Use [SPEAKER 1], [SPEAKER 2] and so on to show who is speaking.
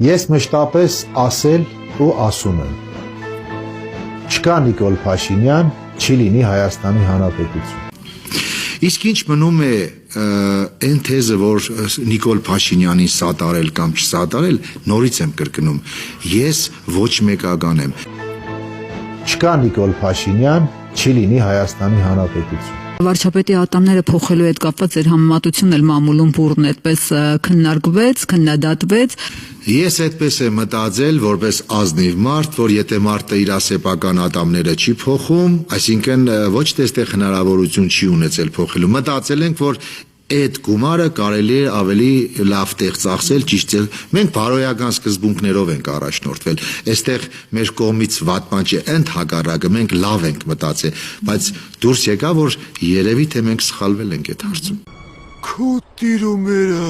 [SPEAKER 1] Ես մշտապես ասել ու ասում եմ. չկա Նիկոլ Փաշինյան, չի լինի Հայաստանի Հանրապետություն։
[SPEAKER 2] Իսկ ինչ մնում է այն թեզը, որ Նիկոլ Փաշինյանին սատարել կամ չսատարել, նորից եմ կրկնում, ես ոչ մեկական եմ։
[SPEAKER 1] Չկա Նիկոլ Փաշինյան, չի լինի Հայաստանի Հանրապետություն։
[SPEAKER 3] Վարչապետի ատամները փոխելու հետ կապված էր համեմատությունն էլ մամուլում բուրն այդպես քննարկվեց, քննադատվեց։
[SPEAKER 2] Ես այդպես եմ մտածել, որպես ազնիվ մարդ, որ եթե մարդը իր սեփական ատամները չի փոխում, այսինքն ոչ թե այստեղ հնարավորություն չի ունեցել փոխելու։ Մտածել ենք, որ այդ գումարը կարելի է ավելի լավ տեղ ծախսել, ճիշտ է։ Մենք բարոյական սկզբունքներով ենք առաջնորդվել։ Այստեղ մեր կողմից վատ բան չէ, ընդհակառակը մենք լավ ենք մտածել, բայց դուրս եկա, որ երևի թե մենք սխալվել ենք այդ հարցում։
[SPEAKER 4] Քո տիրումերը